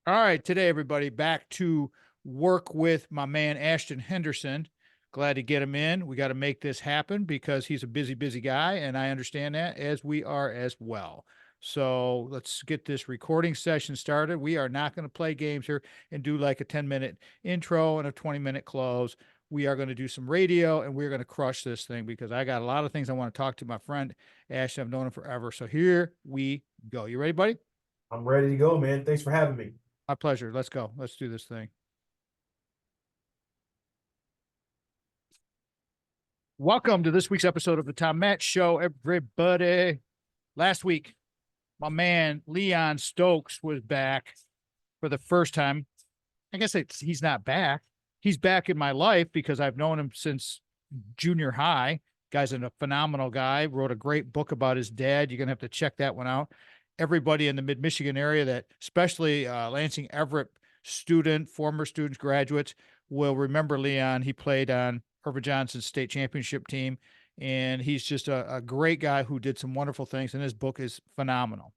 All right, today, everybody, back to work with my man, Ashton Henderson. Glad to get him in. We got to make this happen because he's a busy, busy guy, and I understand that, as we are as well. So let's get this recording session started. We are not going to play games here and do like a 10-minute intro and a 20-minute close. We are going to do some radio, and we're going to crush this thing because I got a lot of things I want to talk to my friend, Ashton. I've known him forever. So here we go. You ready, buddy? I'm ready to go, man. Thanks for having me. My pleasure. Let's go. Let's do this thing. Welcome to this week's episode of the Tom Matt Show, everybody. Last week, my man Leon Stokes was back for the first time. I guess he's not back. He's back in my life because I've known him since junior high. Guy's a phenomenal guy. Wrote a great book about his dad. You're going to have to check that one out. Everybody in the mid-Michigan area, that especially Lansing Everett former students, graduates, will remember Leon. He played on Irvin Johnson's state championship team, and he's just a great guy who did some wonderful things, and his book is phenomenal.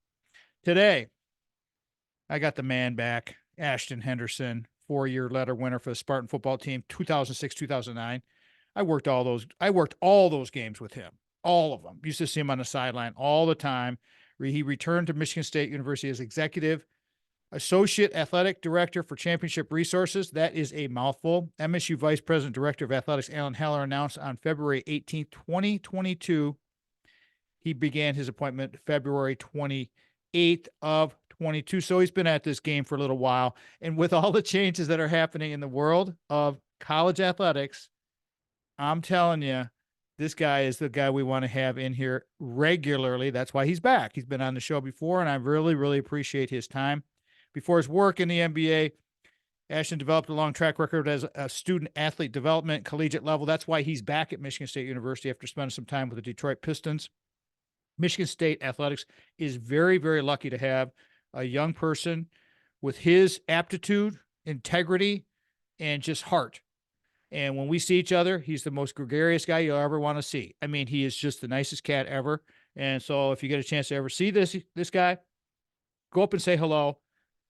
Today, I got the man back, Ashton Henderson, 4-year letter winner for the Spartan football team, 2006, 2009. I worked all those games with him, all of them. Used to see him on the sideline all the time. He returned to Michigan State University as executive associate athletic director for championship resources. That is a mouthful. MSU Vice President Director of Athletics Alan Heller announced on February 18th, 2022. He began his appointment February 28th of 22. So he's been at this game for a little while. And with all the changes that are happening in the world of college athletics, I'm telling you, this guy is the guy we want to have in here regularly. That's why he's back. He's been on the show before, and I really, really appreciate his time. Before his work in the NBA, Ashton developed a long track record as a student athlete development, collegiate level. That's why he's back at Michigan State University after spending some time with the Detroit Pistons. Michigan State athletics is very, very lucky to have a young person with his aptitude, integrity, and just heart. And when we see each other, he's the most gregarious guy you'll ever want to see. I mean, he is just the nicest cat ever. And so if you get a chance to ever see this guy, go up and say hello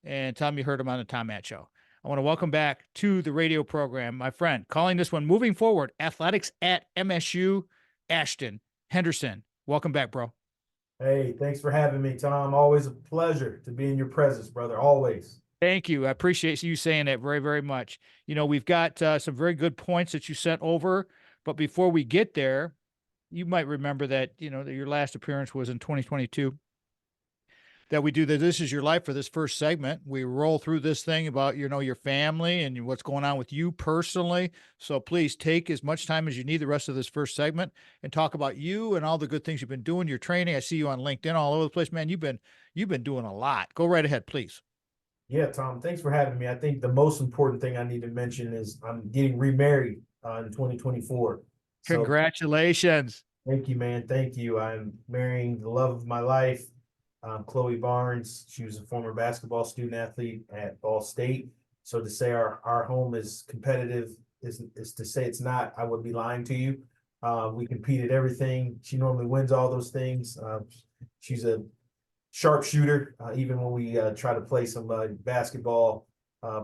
and tell him you heard him on the Tom Matt Show. I want to welcome back to the radio program, my friend, calling this one Moving Forward, Athletics at MSU, Ashton Henderson. Welcome back, bro. Hey, thanks for having me, Tom. Always a pleasure to be in your presence, brother. Always. Thank you. I appreciate you saying that very, very much. You know, we've got some very good points that you sent over, but before we get there, you might remember that, that your last appearance was in 2022, that we do the This Is Your Life for this first segment. We roll through this thing about, your family and what's going on with you personally. So please take as much time as you need the rest of this first segment and talk about you and all the good things you've been doing, your training. I see you on LinkedIn all over the place, man. You've been doing a lot. Go right ahead, please. Yeah, Tom, thanks for having me. I think the most important thing I need to mention is I'm getting remarried in 2024. So Congratulations. thank you, man. Thank you. I'm marrying the love of my life, Chloe Barnes. She was a former basketball student athlete at Ball State. So to say our home is competitive is to say it's not, I would be lying to you. We compete at everything. She normally wins all those things. She's a sharpshooter. Even when we try to play some basketball,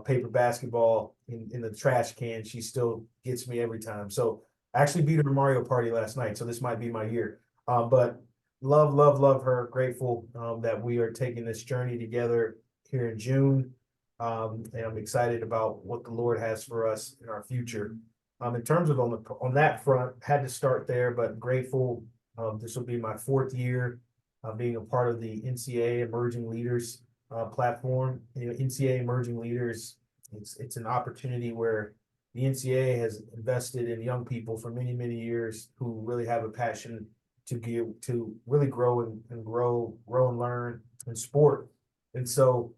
paper basketball in the trash can, she still gets me every time. So I actually beat her at a Mario Party last night, so this might be my year. But love her. Grateful that we are taking this journey together here in June. And I'm excited about what the Lord has for us in our future. In terms of on that front, had to start there, but grateful. This will be my 4th year being a part of the NCAA Emerging Leaders platform. NCAA Emerging Leaders, it's an opportunity where the NCAA has invested in young people for many, many years who really have a passion to really grow and grow and learn in sport. And so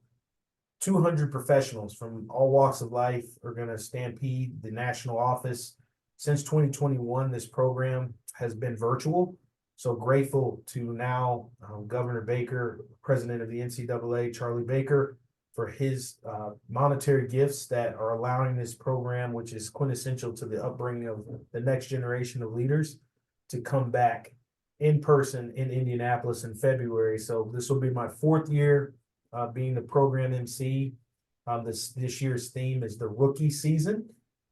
200 professionals from all walks of life are going to stampede the national office. Since 2021, this program has been virtual. So grateful to now Governor Baker, President of the NCAA, Charlie Baker, for his monetary gifts that are allowing this program, which is quintessential to the upbringing of the next generation of leaders, to come back in person in Indianapolis in February. So this will be my 4th year being the program MC. This year's theme is the rookie season,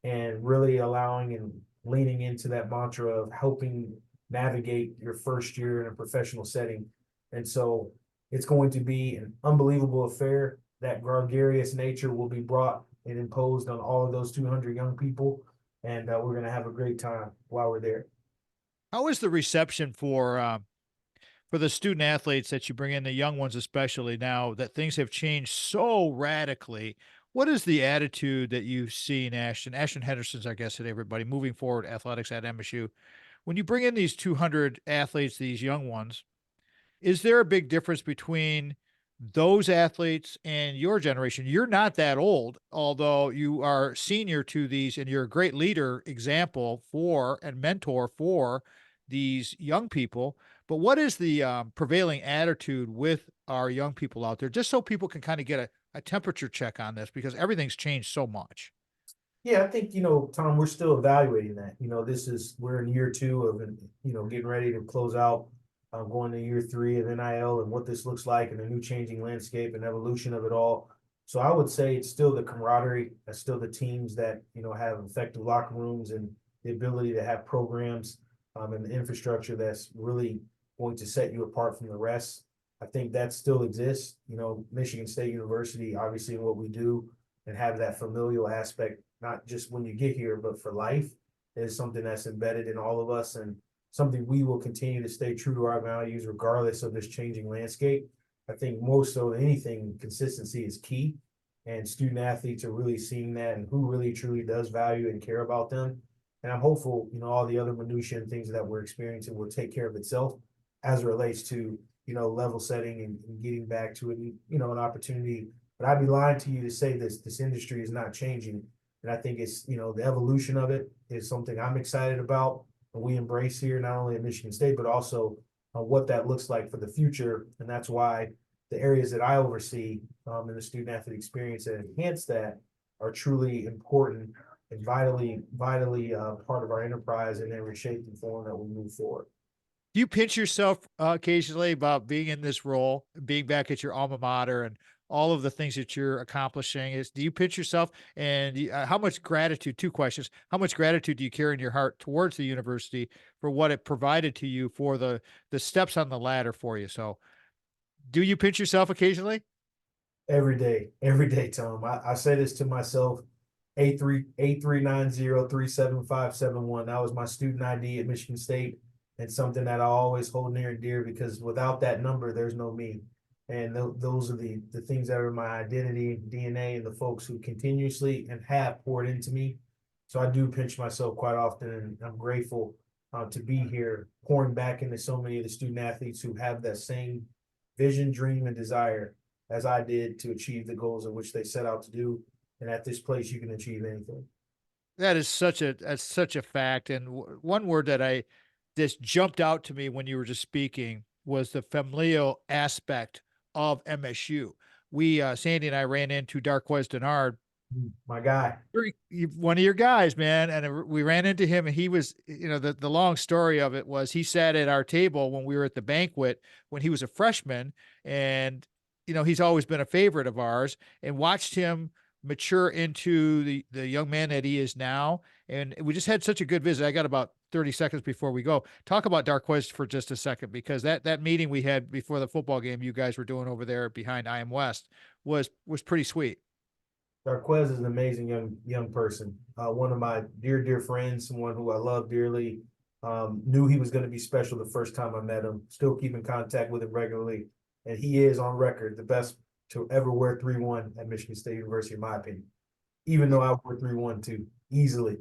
and really allowing and leaning into that mantra of helping navigate your first year in a professional setting. And so it's going to be an unbelievable affair. That gregarious nature will be brought and imposed on all of those 200 young people. And we're going to have a great time while we're there. How is the reception for the student athletes that you bring in, the young ones, especially now that things have changed so radically? What is the attitude that you've seen, Ashton? Ashton Henderson's our guest today, everybody. Moving forward, athletics at MSU. When you bring in these 200 athletes, these young ones, is there a big difference between those athletes and your generation? You're not that old, although you are senior to these, and you're a great leader, example for and mentor for these young people. But what is the prevailing attitude with our young people out there, just so people can kind of get a temperature check on this, because everything's changed so much? Yeah, I think, Tom, we're still evaluating that. We're in year 2 of, getting ready to close out, going to year 3 of NIL and what this looks like and the new changing landscape and evolution of it all. So I would say it's still the camaraderie, it's still the teams that, have effective locker rooms and the ability to have programs and the infrastructure that's really going to set you apart from the rest. I think that still exists. Michigan State University, obviously, in what we do and have that familial aspect, not just when you get here, but for life, is something that's embedded in all of us and something we will continue to stay true to our values regardless of this changing landscape. I think most so than anything, consistency is key, and student athletes are really seeing that and who really truly does value and care about them. And I'm hopeful, all the other minutiae and things that we're experiencing will take care of itself as it relates to, level setting and getting back to it, an opportunity. But I'd be lying to you to say this industry is not changing. And I think it's, the evolution of it is something I'm excited about. And we embrace here, not only at Michigan State, but also what that looks like for the future. And that's why the areas that I oversee in the student athlete experience that enhance that are truly important and vitally part of our enterprise in every shape and form that we move forward. Do you pinch yourself occasionally about being in this role, being back at your alma mater, and all of the things that you're accomplishing? Do you pinch yourself, and how much gratitude? 2 questions: how much gratitude do you carry in your heart towards the university for what it provided to you, for the steps on the ladder for you? So, do you pinch yourself occasionally? Every day, Tom. I say this to myself: 8390375571. That was my student ID at Michigan State. And something that I always hold near and dear, because without that number, there's no me. And those are the things that are my identity, DNA, and the folks who continuously and have poured into me. So I do pinch myself quite often, and I'm grateful to be here, pouring back into so many of the student athletes who have that same vision, dream, and desire as I did to achieve the goals in which they set out to do. And at this place, you can achieve anything. That's such a fact. And one word that this jumped out to me when you were just speaking was the familial aspect of MSU. Sandy and I ran into Darqueze Dennard, my guy, one of your guys, man. And we ran into him, and he was, the long story of it was he sat at our table when we were at the banquet when he was a freshman. And, he's always been a favorite of ours, and watched him mature into the young man that he is now. And we just had such a good visit. I got about 30 seconds before we go. Talk about Darqueze for just a second, because that meeting we had before the football game you guys were doing over there behind IM West was pretty sweet. Darqueze is an amazing young person. One of my dear friends, someone who I love dearly. Knew he was going to be special the first time I met him. Still keep in contact with him regularly. And he is on record the best to ever wear 3-1 at Michigan State University, in my opinion. Even though I wore 3-1 too, easily.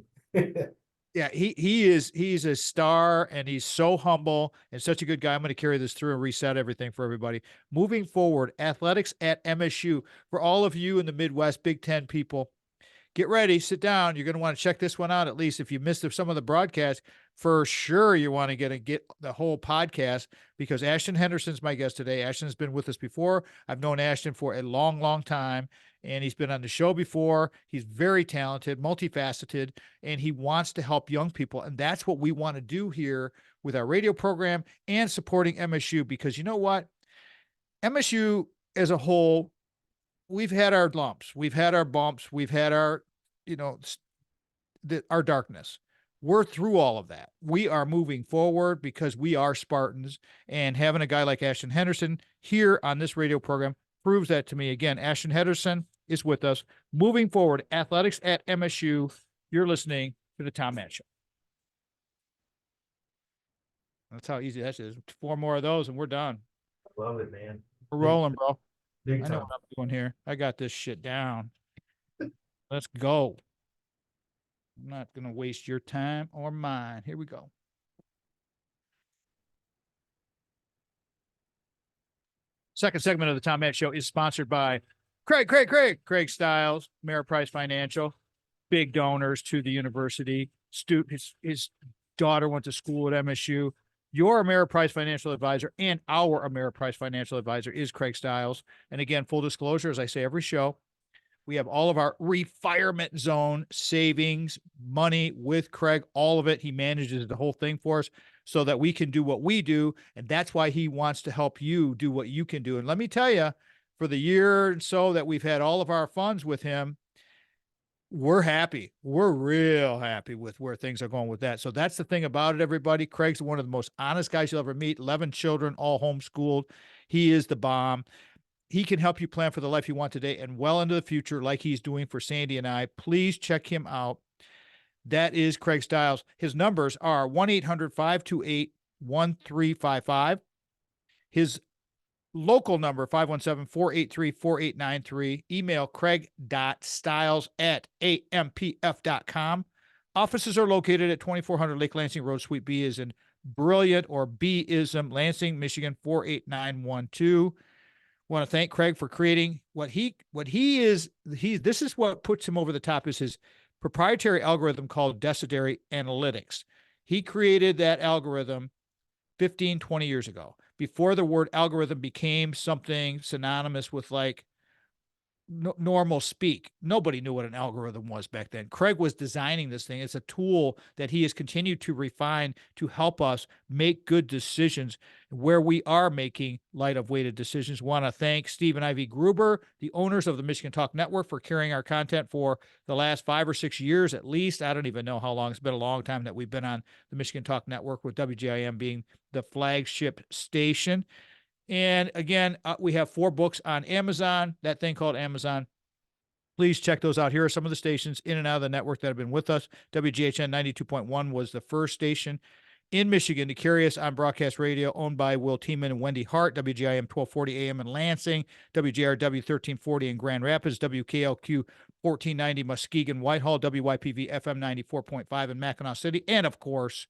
Yeah, he's a star, and he's so humble and such a good guy. I'm going to carry this through and reset everything for everybody. Moving forward, athletics at MSU. For all of you in the Midwest, Big Ten people, get ready, sit down. You're going to want to check this one out. At least if you missed some of the broadcasts, for sure you want to get the whole podcast, because Ashton Henderson's my guest today. Ashton's been with us before. I've known Ashton for a long time, and he's been on the show before. He's very talented, multifaceted, and he wants to help young people. And that's what we want to do here with our radio program and supporting MSU, because you know what? MSU as a whole, we've had our lumps, we've had our bumps, we've had our, our darkness. We're through all of that. We are moving forward because we are Spartans, and having a guy like Ashton Henderson here on this radio program proves that to me. Again, Ashton Henderson is with us. Moving forward, athletics at MSU. You're listening to the Tom Matt Show. That's how easy that is. 4 more of those and we're done. Love it, man. We're rolling, bro. Big I know time. what I'm doing here. I got this shit down. Let's go. I'm not going to waste your time or mine. Here we go. Second segment of the Tom Matt Show is sponsored by Craig Stiles, Ameriprise Financial, big donors to the university. His daughter went to school at MSU. Your Ameriprise financial advisor and our Ameriprise financial advisor is Craig Stiles. And again, full disclosure, as I say every show, we have all of our retirement zone savings money with Craig, all of it. He manages the whole thing for us so that we can do what we do. And that's why he wants to help you do what you can do. And let me tell you, for the year or so that we've had all of our funds with him, we're happy. We're real happy with where things are going with that. So that's the thing about it, everybody. Craig's one of the most honest guys you'll ever meet. 11 children, all homeschooled. He is the bomb. He can help you plan for the life you want today and well into the future, like he's doing for Sandy and I. Please check him out. That is Craig Stiles. His numbers are 1-800-528-1355. His local number, 517-483-4893. Email craig.stiles@ampf.com. Offices are located at 2400 Lake Lansing Road, Suite B is in Brilliant or B-ism, Lansing, Michigan, 48912. Want to thank Craig for creating this is what puts him over the top, is his proprietary algorithm called Decideri Analytics. He created that algorithm 15, 20 years ago, before the word algorithm became something synonymous with like normal speak. Nobody knew what an algorithm was back then. Craig was designing this thing. It's a tool that he has continued to refine to help us make good decisions where we are making light of weighted decisions. Want to thank Steve and Ivy Gruber, the owners of the Michigan Talk Network, for carrying our content for the last 5 or 6 years at least. I don't even know how long. It's been a long time that we've been on the Michigan Talk Network, with WGIM being the flagship station. And again, we have 4 books on Amazon, that thing called Amazon. Please check those out. Here are some of the stations in and out of the network that have been with us. WGHN 92.1 was the first station in Michigan to carry us on broadcast radio, owned by Will Tiemann and Wendy Hart. WGIM 1240 AM in Lansing, WJRW 1340 in Grand Rapids, WKLQ 1490 Muskegon Whitehall, WYPV FM 94.5 in Mackinac City, and of course,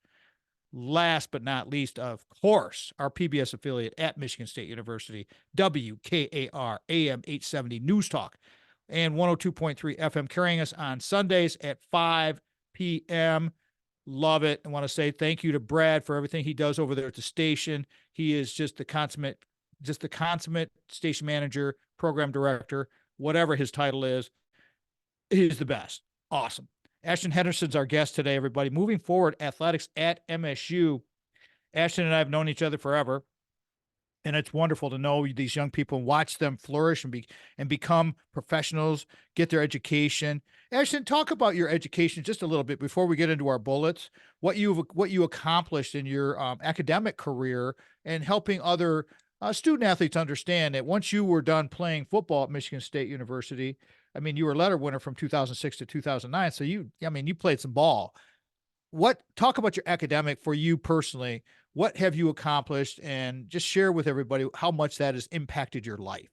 last but not least, of course, our PBS affiliate at Michigan State University, WKAR AM 870 News Talk and 102.3 FM, carrying us on Sundays at 5 p.m. Love it. I want to say thank you to Brad for everything he does over there at the station. He is just the consummate station manager, program director, whatever his title is. He's the best. Awesome. Ashton Henderson's our guest today, everybody. Moving forward, athletics at MSU. Ashton and I have known each other forever, and it's wonderful to know these young people and watch them flourish and become professionals, get their education. Ashton, talk about your education just a little bit before we get into our bullets. What you accomplished in your academic career and helping other student athletes understand that once you were done playing football at Michigan State University, I mean, you were letter winner from 2006 to 2009. So you played some ball. Talk about your academic for you personally. What have you accomplished, and just share with everybody how much that has impacted your life?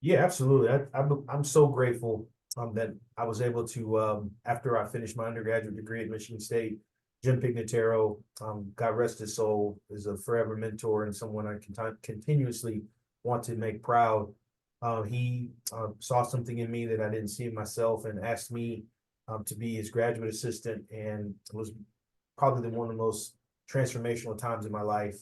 Yeah, absolutely. I'm so grateful that I was able to, after I finished my undergraduate degree at Michigan State, Jim Pignataro, God rest his soul, is a forever mentor and someone I continuously want to make proud. He saw something in me that I didn't see in myself and asked me to be his graduate assistant, and it was probably one of the most transformational times in my life,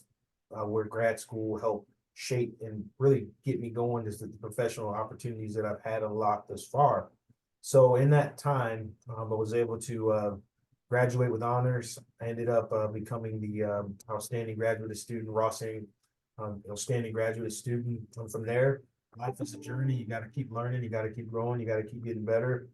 where grad school helped shape and really get me going as the professional opportunities that I've had unlocked thus far. So in that time, I was able to graduate with honors. I ended up becoming the outstanding graduate student, Rossing outstanding graduate student. From there, life is a journey. You got to keep learning. You got to keep growing. You got to keep getting better.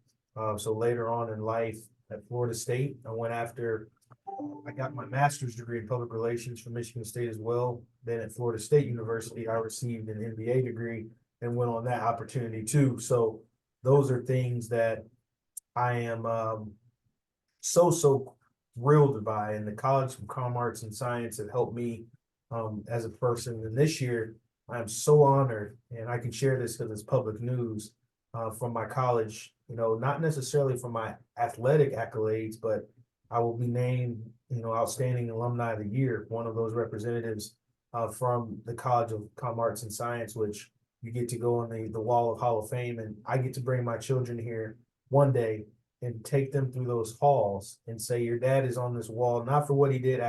So later on in life at Florida State, I got my master's degree in public relations from Michigan State as well. Then at Florida State University, I received an MBA degree and went on that opportunity too. So those are things that I am so thrilled by. And the College of Comm Arts and Science have helped me as a person. And this year, I'm so honored, and I can share this because it's public news from my college, not necessarily from my athletic accolades, but I will be named, Outstanding Alumni of the Year, one of those representatives from the College of Comm Arts and Science, which you get to go on the Wall of Hall of Fame. And I get to bring my children here one day and take them through those halls and say, your dad is on this wall, not for what he did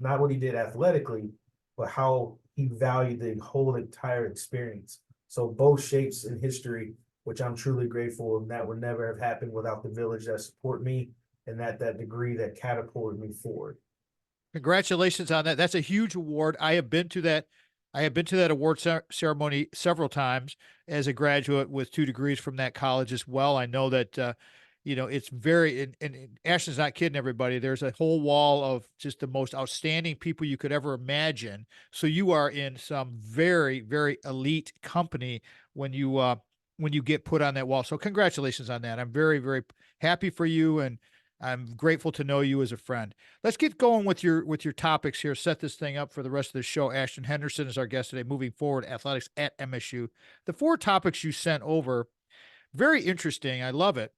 not what he did athletically, but how he valued the whole entire experience. So both shapes in history, which I'm truly grateful, and that would never have happened without the village that support me and that degree that catapulted me forward. Congratulations on that. That's a huge award. I have been to that award ceremony several times as a graduate with 2 degrees from that college as well. I know that, it's very, and Ashton's not kidding everybody. There's a whole wall of just the most outstanding people you could ever imagine. So you are in some very, very elite company when you get put on that wall. So congratulations on that. I'm very, very happy for you, and I'm grateful to know you as a friend. Let's get going with your topics here. Set this thing up for the rest of the show. Ashton Henderson is our guest today. Moving forward, athletics at MSU. The 4 topics you sent over, very interesting. I love it.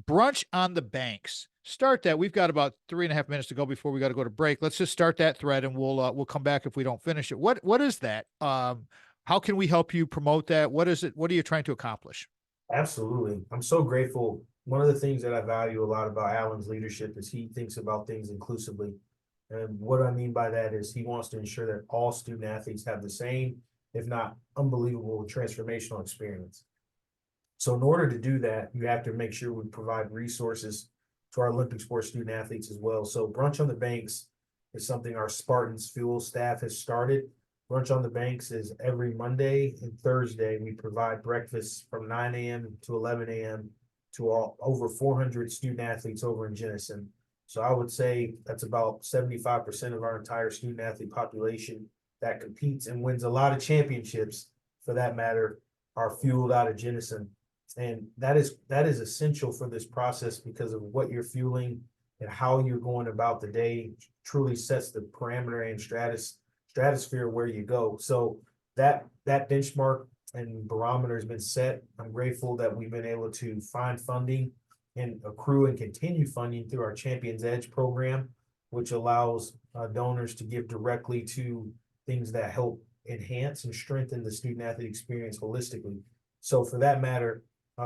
Brunch on the banks. Start that. We've got about 3.5 minutes to go before we got to go to break. Let's just start that thread, and we'll come back if we don't finish it. What is that? How can we help you promote that? What is it? What are you trying to accomplish? Absolutely. I'm so grateful. One of the things that I value a lot about Alan's leadership is he thinks about things inclusively. And what I mean by that is he wants to ensure that all student athletes have the same, if not unbelievable, transformational experience. So in order to do that, you have to make sure we provide resources to our Olympic sports student athletes as well. So Brunch on the Banks is something our Spartans fuel staff has started. Brunch on the Banks is every Monday and Thursday. We provide breakfast from 9 a.m. to 11 a.m. to all over 400 student athletes over in Jenison. So I would say that's about 75% of our entire student athlete population that competes and wins a lot of championships, for that matter, are fueled out of Jenison. And that is essential for this process, because of what you're fueling and how you're going about the day truly sets the parameter and stratosphere where you go. So that benchmark and barometer has been set. I'm grateful that we've been able to find funding and accrue and continue funding through our Champions Edge program, which allows donors to give directly to things that help enhance and strengthen the student athlete experience holistically. So for that matter,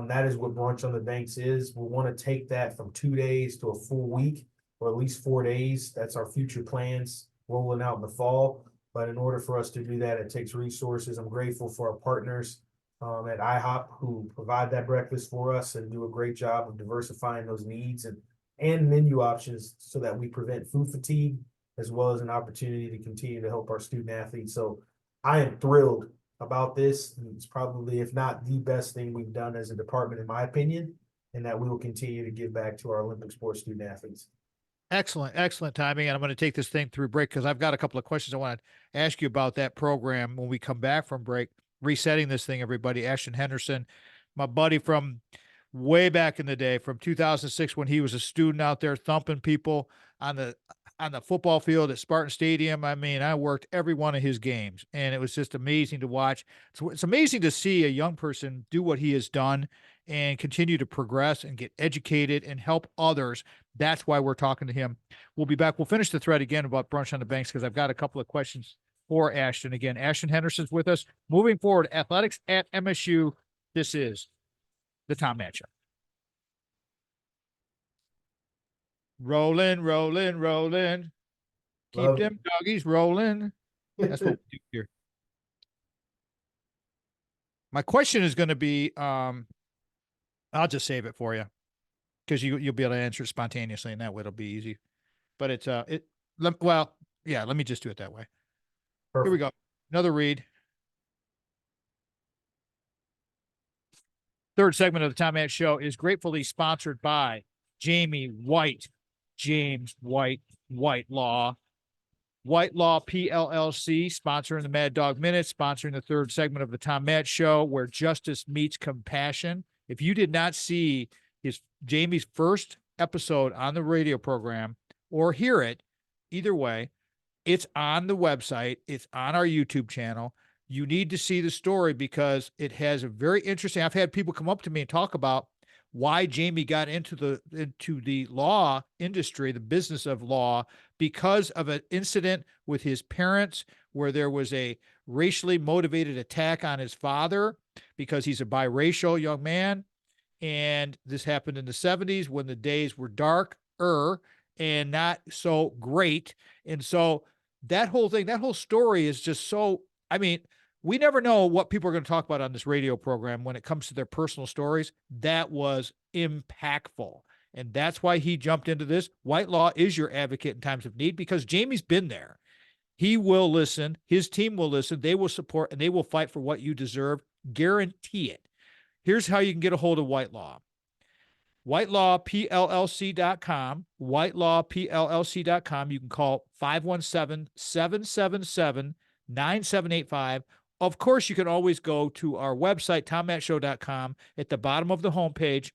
that is what Brunch on the Banks is. We want to take that from 2 days to a full week, or at least 4 days. That's our future plans rolling out in the fall. But in order for us to do that, it takes resources. I'm grateful for our partners at IHOP who provide that breakfast for us and do a great job of diversifying those needs and menu options so that we prevent food fatigue, as well as an opportunity to continue to help our student athletes. So I am thrilled about this. It's probably, if not the best thing we've done as a department, in my opinion, and that we will continue to give back to our Olympic sports student athletes. Excellent timing. And I'm going to take this thing through break because I've got a couple of questions I want to ask you about that program when we come back from break. Resetting this thing, everybody. Ashton Henderson, my buddy from way back in the day, from 2006, when he was a student out there thumping people on the football field at Spartan Stadium. I mean, I worked every one of his games, and it was just amazing to watch. So it's amazing to see a young person do what he has done and continue to progress and get educated and help others. That's why we're talking to him. We'll be back. We'll finish the thread again about Brunch on the Banks because I've got a couple of questions for Ashton. Again, Ashton Henderson's with us. Moving forward, athletics at MSU. This is the Tom Matchup. Rolling. Keep Love them doggies rolling. That's what we do here. My question is going to be, I'll just save it for you because you'll be able to answer it spontaneously, and that way it'll be easy. But it's well, yeah. Let me just do it that way. Perfect. Here we go. Another read. Third segment of the Tom Matt Show is gratefully sponsored by James White Law. White Law PLLC, sponsoring the Mad Dog Minute, sponsoring the third segment of the Tom Matt Show, where justice meets compassion. If you did not see Jamie's first episode on the radio program or hear it, either way, it's on the website. It's on our YouTube channel. You need to see the story because it has a very interesting. I've had people come up to me and talk about why Jamie got into the law industry, the business of law, because of an incident with his parents where there was a racially motivated attack on his father because he's a biracial young man. And this happened in the 70s when the days were darker and not so great. And so that whole story is just so, I mean, we never know what people are going to talk about on this radio program when it comes to their personal stories. That was impactful. And that's why he jumped into this. White Law is your advocate in times of need because Jamie's been there. He will listen. His team will listen. They will support and they will fight for what you deserve. Guarantee it. Here's how you can get a hold of White Law. WhiteLawPLLC.com, WhiteLawPLLC.com. You can call 517-777-9785. Of course, you can always go to our website, TomMattShow.com. At the bottom of the homepage,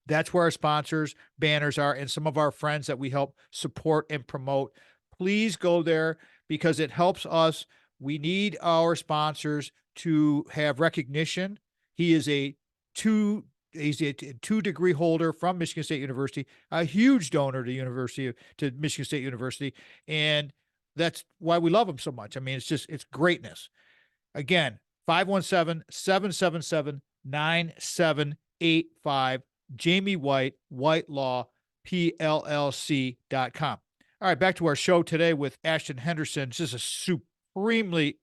that's where our sponsors, banners are, and some of our friends that we help support and promote. Please go there because it helps us. We need our sponsors to have recognition. He's a two-degree holder from Michigan State University, a huge donor to Michigan State University, and that's why we love him so much. I mean, it's greatness. Again, 517-777-9785, Jamie White, White Law, PLLC.com. All right, back to our show today with Ashton Henderson. Just a supremely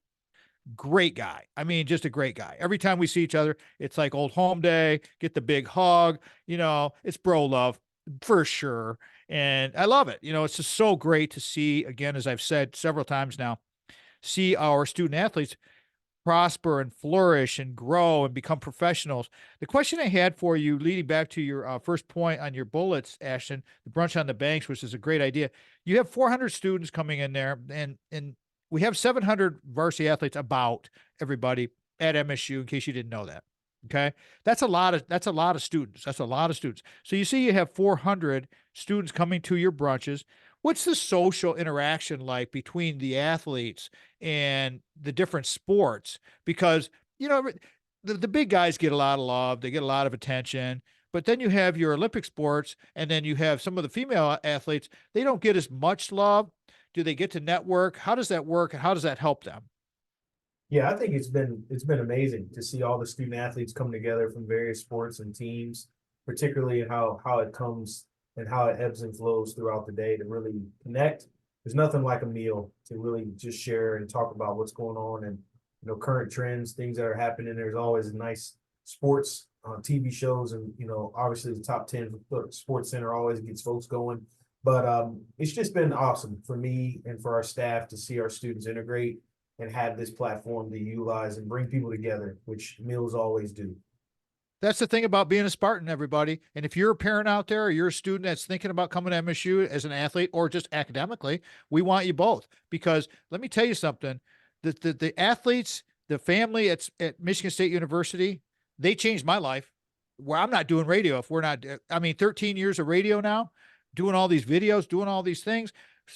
great guy. I mean, just a great guy. Every time we see each other, it's like old home day, get the big hug, it's bro love for sure. And I love it. It's just so great to see, again, as I've said several times now, see our student athletes prosper and flourish and grow and become professionals. The question I had for you, leading back to your first point on your bullets, Ashton, the brunch on the banks, which is a great idea. You have 400 students coming in there, and we have 700 varsity athletes about everybody at MSU, in case you didn't know that. Okay. That's a lot of students. That's a lot of students. So you see you have 400 students coming to your brunches. What's the social interaction like between the athletes and the different sports? Because, the big guys get a lot of love. They get a lot of attention. But then you have your Olympic sports, and then you have some of the female athletes. They don't get as much love. Do they get to network? How does that work? How does that help them? Yeah, I think it's been amazing to see all the student athletes come together from various sports and teams, particularly how it comes and how it ebbs and flows throughout the day to really connect. There's nothing like a meal to really just share and talk about what's going on and current trends, things that are happening. There's always nice sports TV shows, and obviously the top 10 Sports Center always gets folks going. But it's just been awesome for me and for our staff to see our students integrate and have this platform to utilize and bring people together, which meals always do. That's the thing about being a Spartan, everybody. And if you're a parent out there, or you're a student that's thinking about coming to MSU as an athlete or just academically, we want you both. Because let me tell you something, the athletes, the family at Michigan State University, they changed my life. Where I'm not doing radio if we're not, 13 years of radio now, doing all these videos, doing all these things,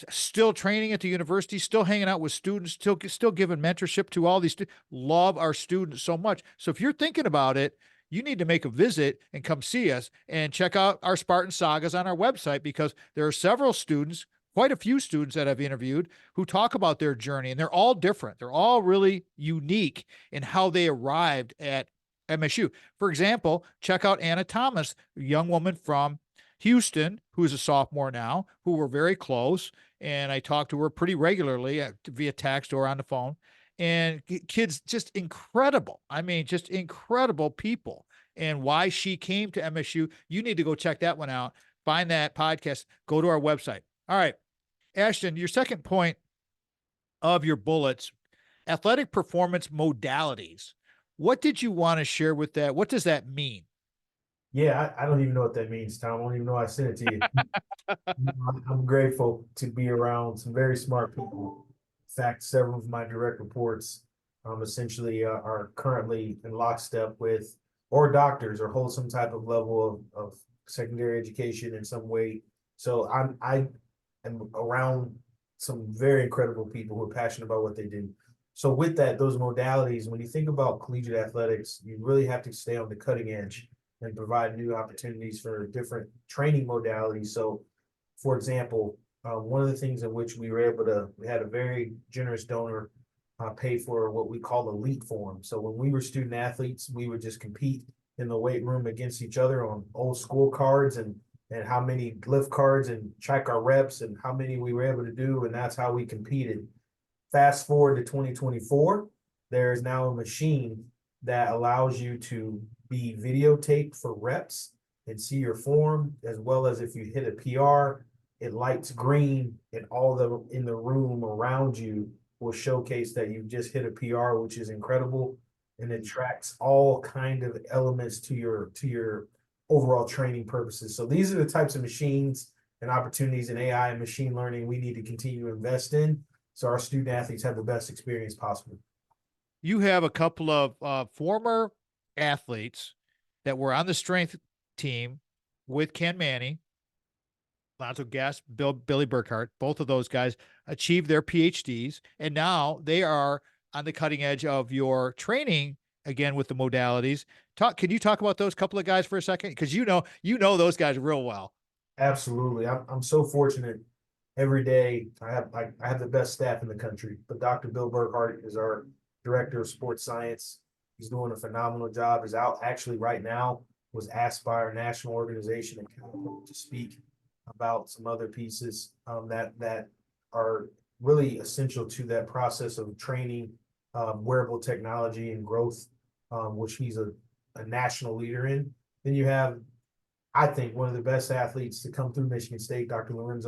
still training at the university, still hanging out with students, still giving mentorship to all these students. Love our students so much. So if you're thinking about it, you need to make a visit and come see us and check out our Spartan sagas on our website, because there are several students, quite a few students that I've interviewed who talk about their journey, and they're all different. They're all really unique in how they arrived at MSU. For example, check out Anna Thomas, a young woman from Houston, who's a sophomore now, who we're very close. And I talk to her pretty regularly via text or on the phone. And kids, just incredible. Just incredible people. And why she came to MSU, you need to go check that one out. Find that podcast, go to our website. All right, Ashton, your second point of your bullets, athletic performance modalities. What did you want to share with that? What does that mean? Yeah, I don't even know what that means, Tom. I don't even know I sent it to you. I'm grateful to be around some very smart people. In fact, several of my direct reports essentially are currently in lockstep with, or doctors, or hold some type of level of secondary education in some way. So I am around some very incredible people who are passionate about what they do. So with that, those modalities, when you think about collegiate athletics, you really have to stay on the cutting edge and provide new opportunities for different training modalities. So, for example, one of the things in which we were able to, we had a very generous donor pay for what we call elite form. So when we were student athletes, we would just compete in the weight room against each other on old school cards and how many lift cards and check our reps and how many we were able to do. And that's how we competed. Fast forward to 2024, there is now a machine that allows you to be videotaped for reps and see your form, as well as if you hit a PR, it lights green and all the in the room around you will showcase that you just hit a PR, which is incredible. And it tracks all kind of elements to your overall training purposes. So these are the types of machines and opportunities in AI and machine learning we need to continue to invest in so our student athletes have the best experience possible. You have a couple of former athletes that were on the strength team with Ken Manny, Lonzo Gass, Billy Burghardt. Both of those guys achieved their PhDs, and now they are on the cutting edge of your training again with the modalities. Can you talk about those couple of guys for a second? Because you know those guys real well. Absolutely. I'm so fortunate every day. I have the best staff in the country, but Dr. Bill Burghardt is our director of sports science. He's doing a phenomenal job. Is out actually right now, was asked by our national organization to speak about some other pieces that are really essential to that process of training, wearable technology and growth, which he's a national leader in. Then you have, I think, one of the best athletes to come through Michigan State, Dr. Lorenz,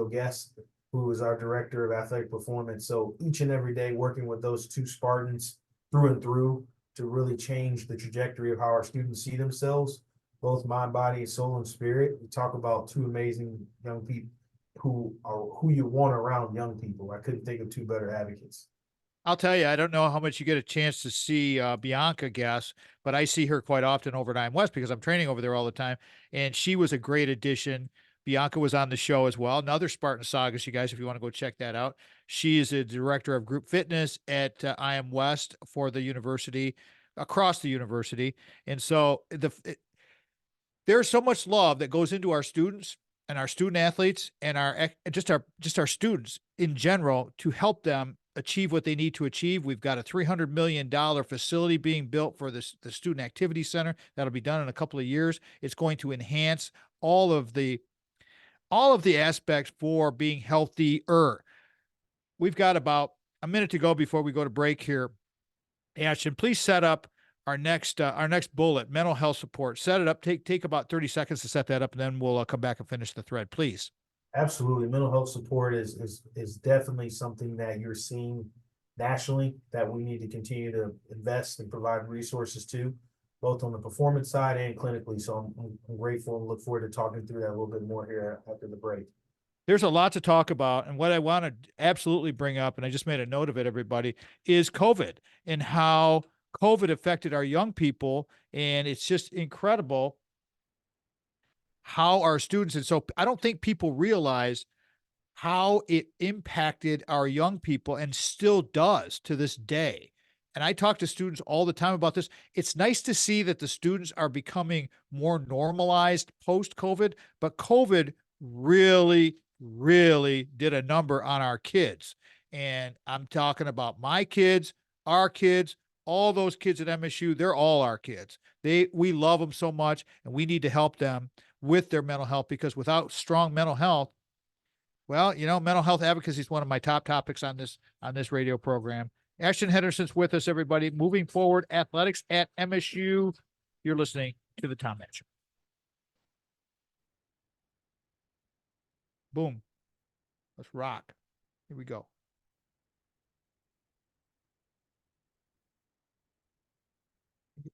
who is our director of athletic performance. So each and every day working with those two Spartans through and through to really change the trajectory of how our students see themselves, both mind, body, soul, and spirit. We talk about two amazing young people who you want around young people. I couldn't think of two better advocates. I'll tell you, I don't know how much you get a chance to see Bianca Gass, but I see her quite often over at IM West because I'm training over there all the time. And she was a great addition. Bianca was on the show as well. Another Spartan Sagas, you guys, if you want to go check that out. She is a director of group fitness at IM West for the university, across the university. And so there's so much love that goes into our students and our student athletes and our students in general to help them achieve what they need to achieve. We've got a $300 million facility being built for the Student Activity Center. That'll be done in a couple of years. It's going to enhance all of the aspects for being healthier. We've got about a minute to go before we go to break here. Ashton, please set up our next bullet, mental health support. Set it up. Take about 30 seconds to set that up, and then we'll come back and finish the thread, please. Absolutely. Mental health support is definitely something that you're seeing nationally that we need to continue to invest and provide resources to, both on the performance side and clinically. So I'm grateful and look forward to talking through that a little bit more here after the break. There's a lot to talk about. And what I want to absolutely bring up, and I just made a note of it, everybody, is COVID and how COVID affected our young people. And it's just incredible how our students, and so I don't think people realize how it impacted our young people and still does to this day. And I talk to students all the time about this. It's nice to see that the students are becoming more normalized post-COVID, but COVID really, really did a number on our kids. And I'm talking about my kids, our kids, all those kids at MSU. They're all our kids. We love them so much, and we need to help them with their mental health, because without strong mental health, well, mental health advocacy is one of my top topics on this radio program. Ashton Henderson's with us, everybody. Moving forward, athletics at MSU. You're listening to the Tom Matt Show. Boom. Let's rock. Here we go.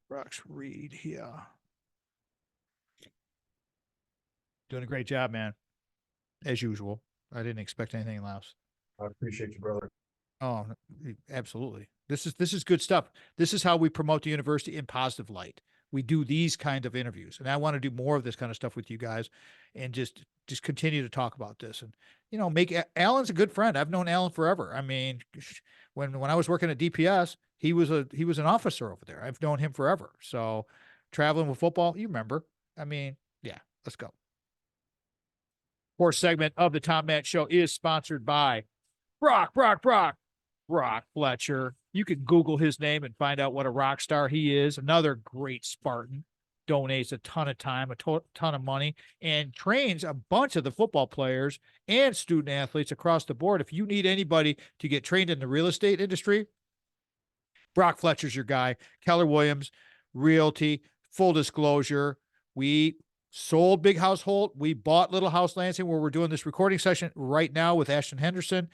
Brock's read here. Doing a great job, man. As usual. I didn't expect anything else. I appreciate you, brother. Oh, absolutely. This is good stuff. This is how we promote the university in positive light. We do these kind of interviews, and I want to do more of this kind of stuff with you guys, and just continue to talk about this. And make Alan's a good friend. I've known Alan forever. I mean, when I was working at DPS, he was an officer over there. I've known him forever. So traveling with football, you remember? I mean, yeah. Let's go. Fourth segment of the Tom Matt Show is sponsored by Brock Fletcher. You can Google his name and find out what a rock star he is. Another great Spartan. Donates a ton of time, a ton of money, and trains a bunch of the football players and student athletes across the board. If you need anybody to get trained in the real estate industry, Brock Fletcher's your guy. Keller Williams, Realty, full disclosure. We sold Big House Holt. We bought Little House Lansing, where we're doing this recording session right now with Ashton Henderson,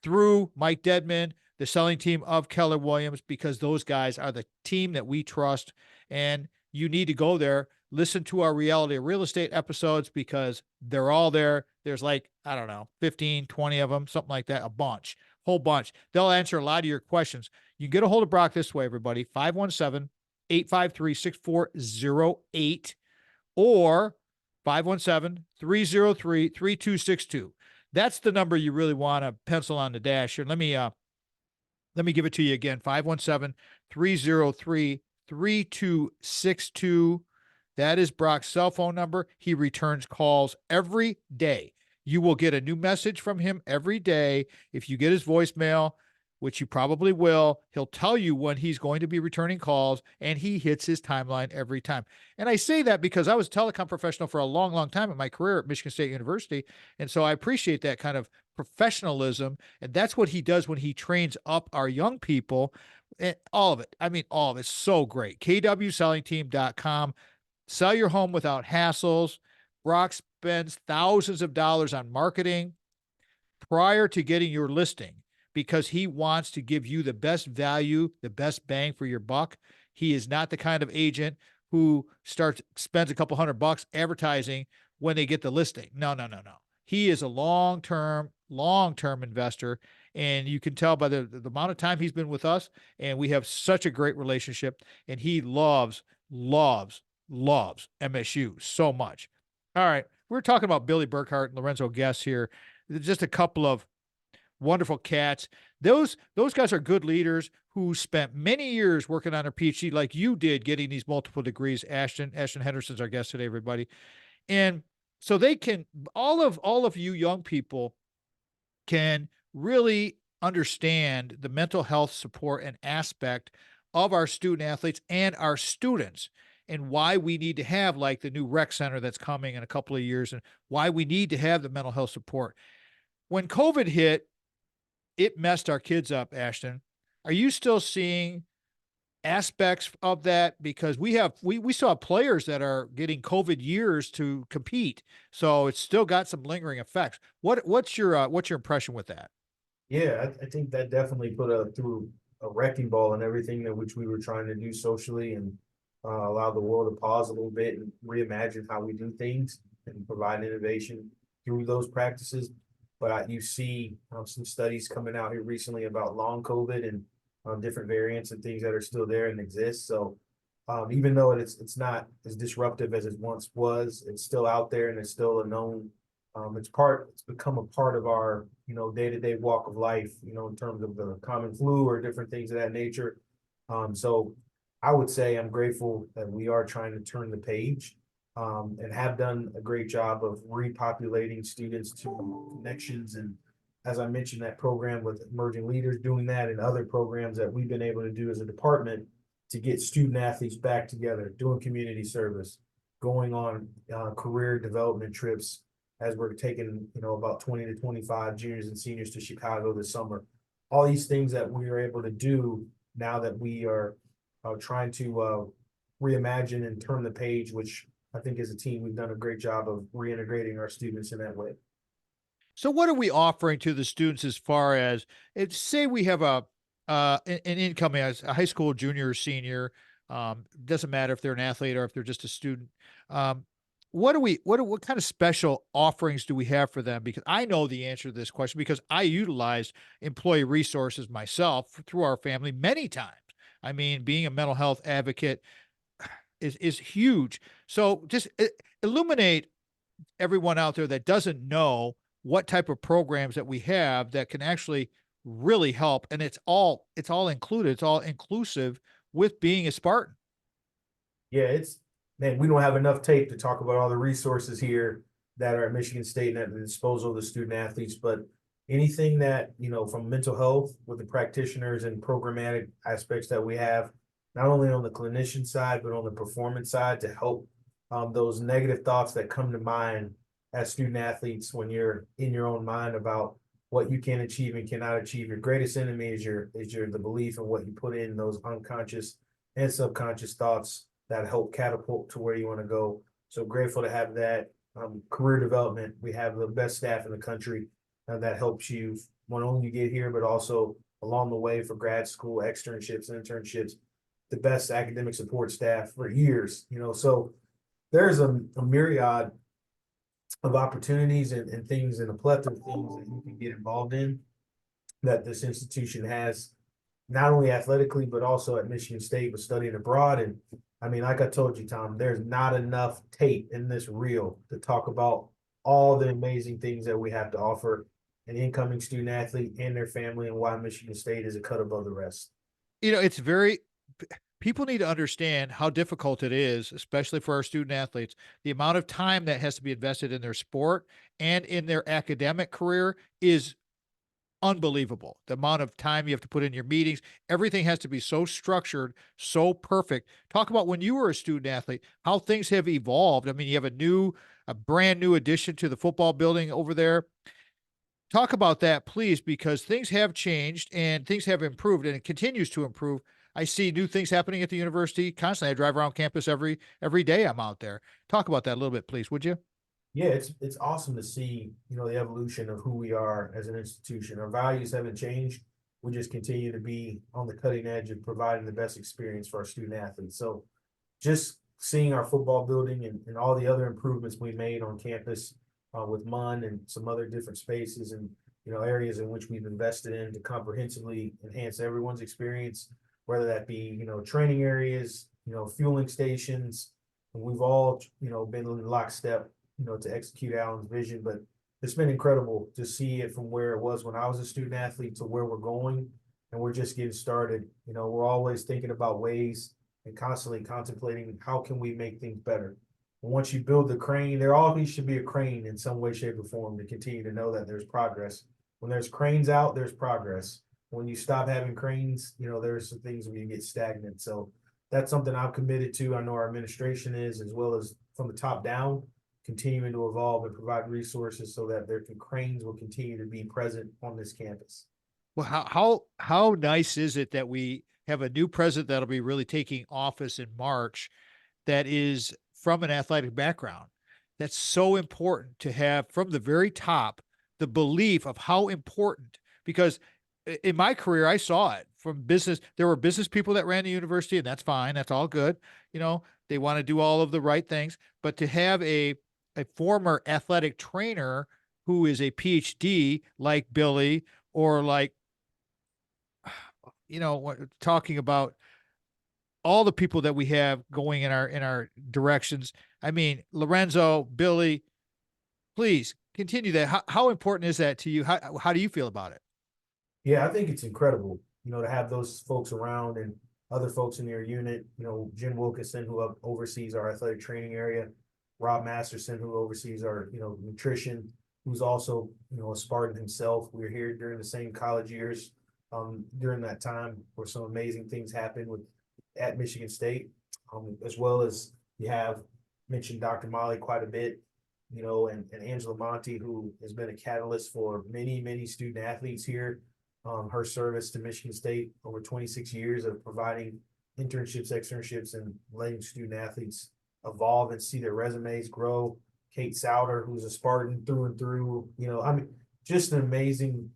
through Mike Dedman, the selling team of Keller Williams, because those guys are the team that we trust. And you need to go there, listen to our Reality of Real Estate episodes, because they're all there. There's 15, 20 of them, something like that, whole bunch. They'll answer a lot of your questions. You can get a hold of Brock this way, everybody, 517-853-6408 or 517-303-3262. That's the number you really want to pencil on the dash. And let me give it to you again. 517-303-3262. That is Brock's cell phone number. He returns calls every day. You will get a new message from him every day. If you get his voicemail, which you probably will, he'll tell you when he's going to be returning calls, and he hits his timeline every time. And I say that because I was a telecom professional for a long, long time in my career at Michigan State University. And so I appreciate that kind of professionalism. And that's what he does when he trains up our young people. And all of it. I mean, all of it's so great. kwsellingteam.com. Sell your home without hassles. Brock spends thousands of dollars on marketing prior to getting your listing, because he wants to give you the best value, the best bang for your buck. He is not the kind of agent who spends a couple $100 advertising when they get the listing. No. He is a long-term investor, and you can tell by the amount of time he's been with us, and we have such a great relationship, and he loves MSU so much. All right, we're talking about Billy Burghardt and Lorenzo Guest here. Just a couple of wonderful cats. Those guys are good leaders who spent many years working on their PhD, like you did, getting these multiple degrees. Ashton Henderson's our guest today, everybody. And so they can, all of you young people can really understand the mental health support and aspect of our student athletes and our students, and why we need to have the new rec center that's coming in a couple of years, and why we need to have the mental health support. When COVID hit, it messed our kids up, Ashton. Are you still seeing aspects of that? Because we saw players that are getting COVID years to compete, so it's still got some lingering effects. What's your impression with that? Yeah, I think that definitely put through a wrecking ball and everything that which we were trying to do socially, and allow the world to pause a little bit and reimagine how we do things and provide innovation through those practices. But you see some studies coming out here recently about long COVID and different variants and things that are still there and exist. So even though it's not as disruptive as it once was, it's still out there and it's still a known. It's become a part of our day-to-day walk of life. In terms of the common flu or different things of that nature. So I would say I'm grateful that we are trying to turn the page. And have done a great job of repopulating students to connections. And as I mentioned, that program with emerging leaders, doing that, and other programs that we've been able to do as a department to get student athletes back together, doing community service, going on career development trips, as we're taking, about 20 to 25 juniors and seniors to Chicago this summer. All these things that we are able to do now that we are trying to reimagine and turn the page, which I think as a team, we've done a great job of reintegrating our students in that way. So what are we offering to the students as far as, say we have an incoming as a high school junior or senior Doesn't matter if they're an athlete or if they're just a student. What kind of special offerings do we have for them? Because I know the answer to this question because I utilized employee resources myself through our family many times. I mean, being a mental health advocate is huge. So just illuminate everyone out there that doesn't know what type of programs that we have that can actually really help. And it's all included. It's all inclusive with being a Spartan. Yeah, man, we don't have enough tape to talk about all the resources here that are at Michigan State and at the disposal of the student athletes, but anything that, from mental health with the practitioners and programmatic aspects that we have, not only on the clinician side, but on the performance side to help those negative thoughts that come to mind as student athletes when you're in your own mind about what you can achieve and cannot achieve. Your greatest enemy is the belief in what you put in those unconscious and subconscious thoughts that help catapult to where you want to go. So grateful to have that. Career development. We have the best staff in the country that helps you not only get here, but also along the way for grad school, externships, internships, the best academic support staff for years, so there's a myriad of opportunities and things and a plethora of things that you can get involved in that this institution has, not only athletically, but also at Michigan State with studying abroad. And I mean, like I told you, Tom, there's not enough tape in this reel to talk about all the amazing things that we have to offer an incoming student athlete and their family and why Michigan State is a cut above the rest. It's people need to understand how difficult it is, especially for our student athletes, the amount of time that has to be invested in their sport and in their academic career is unbelievable. The amount of time you have to put in your meetings, everything has to be so structured, so perfect. Talk about when you were a student athlete, how things have evolved. I mean, you have a brand new addition to the football building over there. Talk about that, please, because things have changed and things have improved and it continues to improve. I see new things happening at the university constantly. I drive around campus every day I'm out there. Talk about that a little bit, please, would you? Yeah, it's awesome to see, the evolution of who we are as an institution. Our values haven't changed. We just continue to be on the cutting edge of providing the best experience for our student athletes. So just seeing our football building and all the other improvements we made on campus with MUN and some other different spaces and, areas in which we've invested in to comprehensively enhance everyone's experience, whether that be, training areas, fueling stations. We've all, been in lockstep to execute Alan's vision, but it's been incredible to see it from where it was when I was a student athlete to where we're going. And we're just getting started. We're always thinking about ways and constantly contemplating how can we make things better. And once you build the crane, there always should be a crane in some way, shape, or form to continue to know that there's progress. When there's cranes out, there's progress. When you stop having cranes, there's some things where you get stagnant. So that's something I'm committed to. I know our administration is, as well as from the top down, continuing to evolve and provide resources so that their cranes will continue to be present on this campus. Well, how nice is it that we have a new president that'll be really taking office in March that is from an athletic background? That's so important to have from the very top, the belief of how important, because in my career, I saw it from business. There were business people that ran the university, and that's fine. That's all good. They want to do all of the right things, but to have a former athletic trainer who is a PhD like Billy or like, talking about all the people that we have going in our directions. I mean, Lorenzo, Billy, please continue that. How important is that to you? How do you feel about it? Yeah, I think it's incredible, to have those folks around and other folks in your unit, Jim Wilkinson, who oversees our athletic training area, Rob Masterson, who oversees our, nutrition, who's also, a Spartan himself. We were here during the same college years during that time where some amazing things happened at Michigan State, as well as you have mentioned Dr. Molly quite a bit, and Angela Monty, who has been a catalyst for many, many student athletes here. Her service to Michigan State over 26 years of providing internships, externships, and letting student athletes evolve and see their resumes grow. Kate Souter, who's a Spartan through and through, just an amazing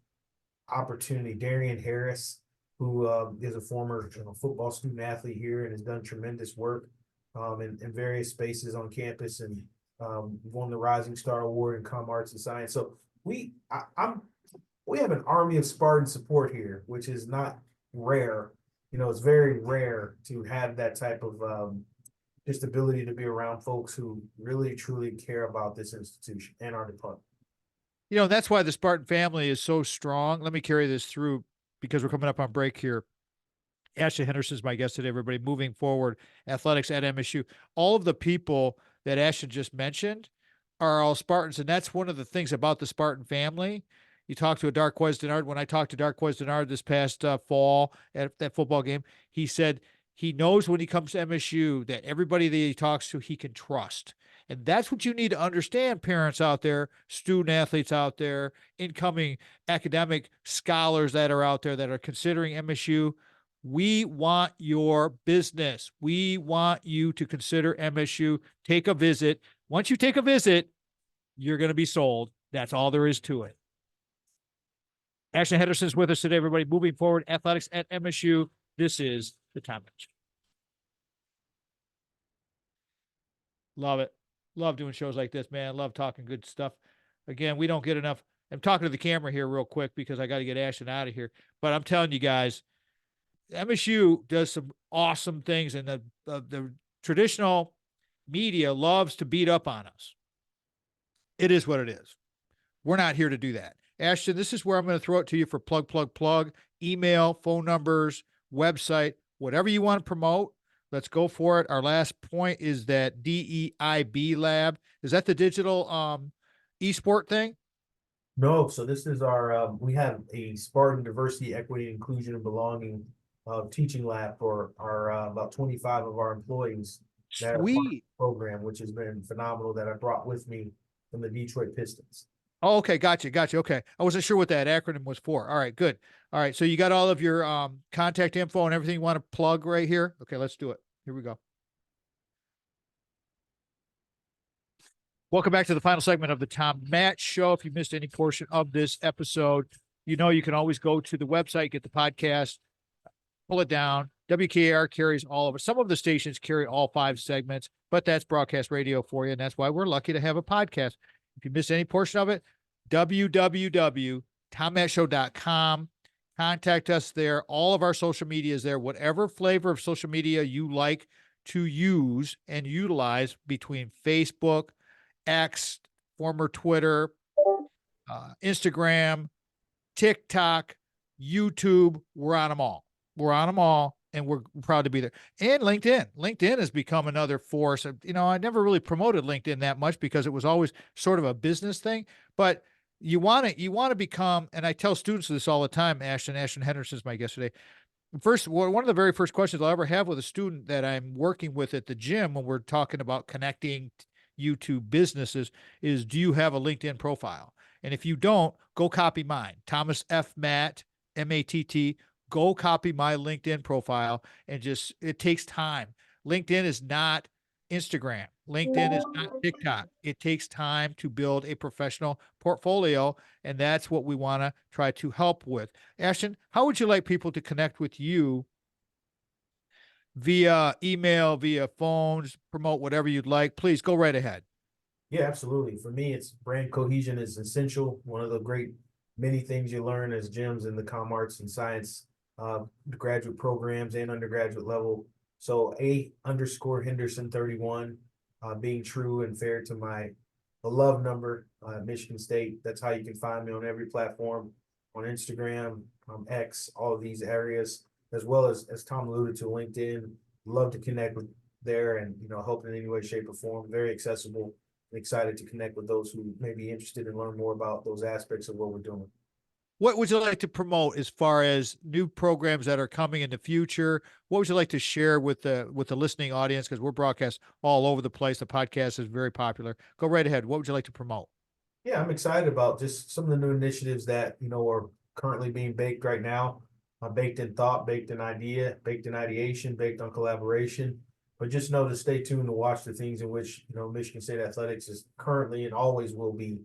opportunity. Darian Harris, who is a former football student athlete here and has done tremendous work in various spaces on campus and won the Rising Star Award in Com Arts and Science. So we have an army of Spartan support here, which is not rare. It's very rare to have that type of just ability to be around folks who really truly care about this institution and our department. That's why the Spartan family is so strong. Let me carry this through because we're coming up on break here. Ashton Henderson is my guest today, everybody. Moving forward, athletics at MSU. All of the people that Ashton just mentioned are all Spartans, and that's one of the things about the Spartan family. You talk to a Darqueze Dennard. When I talked to Darqueze Dennard this past fall at that football game, he said he knows when he comes to MSU that everybody that he talks to, he can trust. And that's what you need to understand, parents out there, student athletes out there, incoming academic scholars that are out there that are considering MSU. We want your business. We want you to consider MSU. Take a visit. Once you take a visit, you're going to be sold. That's all there is to it. Ashton Henderson is with us today, everybody. Moving forward, athletics at MSU. This is the Tom Match. Love it. Love doing shows like this, man. Love talking good stuff. Again, we don't get enough. I'm talking to the camera here real quick because I got to get Ashton out of here. But I'm telling you guys, MSU does some awesome things, and the traditional media loves to beat up on us. It is what it is. We're not here to do that. Ashton, this is where I'm going to throw it to you for plug, email, phone numbers, website, whatever you want to promote. Let's go for it. Our last point is that DEIB Lab. Is that the digital esport thing? No, so this is our, we have a Spartan diversity, equity, inclusion, and belonging teaching lab for our about 25 of our employees that are part of the program, which has been phenomenal, that I brought with me from the Detroit Pistons. Oh, okay. Gotcha. Okay. I wasn't sure what that acronym was for. All right, good. All right. So you got all of your contact info and everything you want to plug right here. Okay, let's do it. Here we go. Welcome back to the final segment of the Tom Match Show. If you missed any portion of this episode, you can always go to the website, get the podcast, pull it down. WKR carries all of it. Some of the stations carry all 5 segments, but that's broadcast radio for you. And that's why we're lucky to have a podcast. If you missed any portion of it, www.tommattshow.com. Contact us there. All of our social media is there. Whatever flavor of social media you like to use and utilize between Facebook, X, former Twitter, Instagram, TikTok, YouTube, we're on them all. We're on them all, and we're proud to be there. And LinkedIn. LinkedIn has become another force. I never really promoted LinkedIn that much because it was always sort of a business thing. But you want to become, and I tell students this all the time, Ashton Henderson is my guest today. One of the very first questions I'll ever have with a student that I'm working with at the gym when we're talking about connecting you to businesses is, do you have a LinkedIn profile? And if you don't, go copy mine. Thomas F. Matt, M-A-T-T. Go copy my LinkedIn profile, and it takes time. LinkedIn is not Instagram. LinkedIn is not TikTok. It takes time to build a professional portfolio, and that's what we want to try to help with. Ashton, how would you like people to connect with you? Via email, via phones, promote whatever you'd like. Please go right ahead. Yeah, absolutely. For me, it's brand cohesion is essential. One of the great many things you learn as gyms in the Com Arts and Science graduate programs and undergraduate level. So _Henderson 31, being true and fair to my beloved number, Michigan State. That's how you can find me on every platform, on Instagram, X, all of these areas, as well as Tom alluded to, LinkedIn. Love to connect with there and help in any way, shape, or form. Very accessible. Excited to connect with those who may be interested and learn more about those aspects of what we're doing. What would you like to promote as far as new programs that are coming in the future? What would you like to share with the listening audience? Because we're broadcast all over the place. The podcast is very popular. Go right ahead. What would you like to promote? Yeah, I'm excited about just some of the new initiatives that are currently being baked right now. Baked in thought, baked in idea, baked in ideation, baked on collaboration. But just know to stay tuned to watch the things in which Michigan State athletics is currently and always will be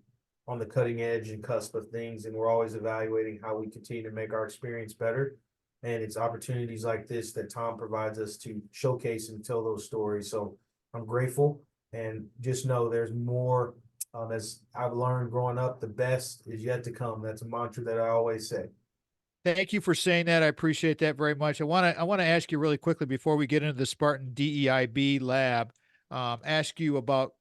on the cutting edge and cusp of things, and we're always evaluating how we continue to make our experience better. And it's opportunities like this that Tom provides us to showcase and tell those stories. So I'm grateful, and just know there's more. As I've learned growing up, the best is yet to come. That's a mantra that I always say. Thank you for saying that. I appreciate that very much. I want to ask you really quickly before we get into the Spartan DEIB lab, ask you about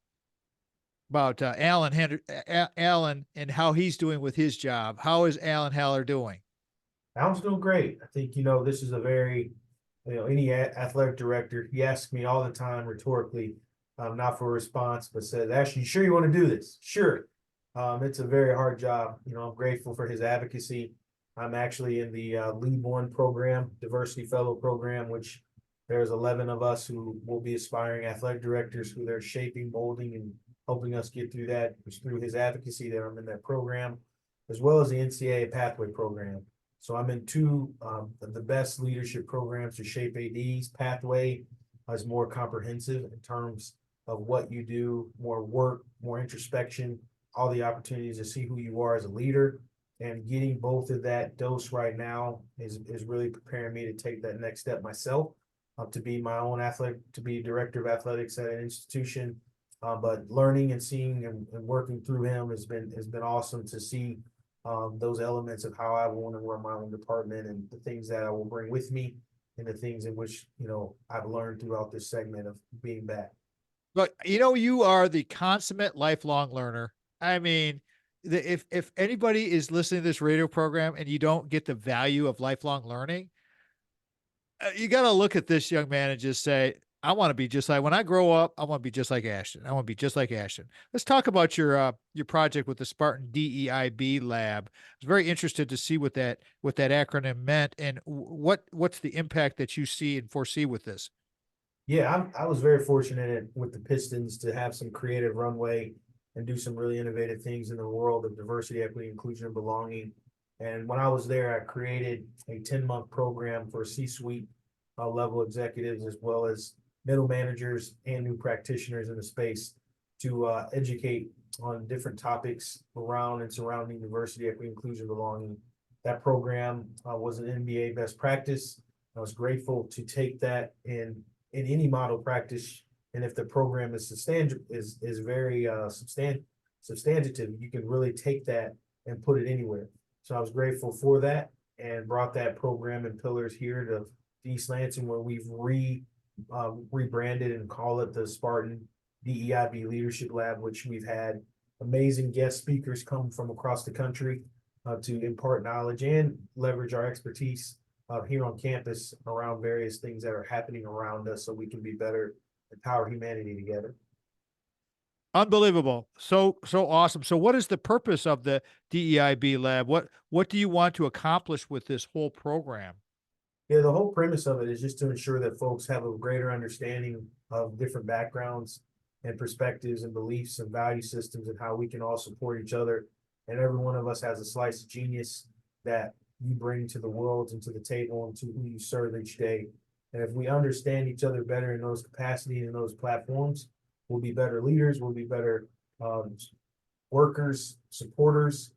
Alan and how he's doing with his job. How is Alan Haller doing? Alan's doing great. I think, this is a very, any athletic director, he asks me all the time rhetorically, not for a response, but says, Ashton, you sure you want to do this? Sure. It's a very hard job. I'm grateful for his advocacy. I'm actually in the Lead One program, Diversity Fellow program, which there's 11 of us who will be aspiring athletic directors who they're shaping, molding, and helping us get through that. It's through his advocacy that I'm in that program, as well as the NCAA pathway program. So I'm in two of the best leadership programs to shape ADs. Pathway is more comprehensive in terms of what you do, more work, more introspection, all the opportunities to see who you are as a leader. And getting both of that dose right now is really preparing me to take that next step myself, to be my own athletic, to be director of athletics at an institution. But learning and seeing and working through him has been awesome to see those elements of how I want to run my own department and the things that I will bring with me and the things in which, I've learned throughout this segment of being back. But you are the consummate lifelong learner. I mean, if anybody is listening to this radio program and you don't get the value of lifelong learning, you got to look at this young man and just say, I want to be just like, when I grow up, I want to be just like Ashton. I want to be just like Ashton. Let's talk about your project with the Spartan DEIB Lab. I was very interested to see what that acronym meant and what's the impact that you see and foresee with this. Yeah, I was very fortunate with the Pistons to have some creative runway and do some really innovative things in the world of diversity, equity, inclusion, and belonging. And when I was there, I created a 10-month program for C-suite level executives, as well as middle managers and new practitioners in the space, to educate on different topics around and surrounding diversity, equity, inclusion, belonging. That program was an NBA best practice. I was grateful to take that in any model practice. And if the program is very substantive, you can really take that and put it anywhere. So I was grateful for that and brought that program and pillars here to East Lansing, where we've rebranded and call it the Spartan DEIB Leadership Lab, which we've had amazing guest speakers come from across the country to impart knowledge and leverage our expertise here on campus around various things that are happening around us, so we can be better, empower humanity together. Unbelievable. So awesome. So what is the purpose of the DEIB Lab? What do you want to accomplish with this whole program? Yeah, the whole premise of it is just to ensure that folks have a greater understanding of different backgrounds and perspectives and beliefs and value systems, and how we can all support each other. And every one of us has a slice of genius that you bring to the world and to the table and to who you serve each day. And if we understand each other better in those capacities and those platforms, we'll be better leaders, we'll be better workers, supporters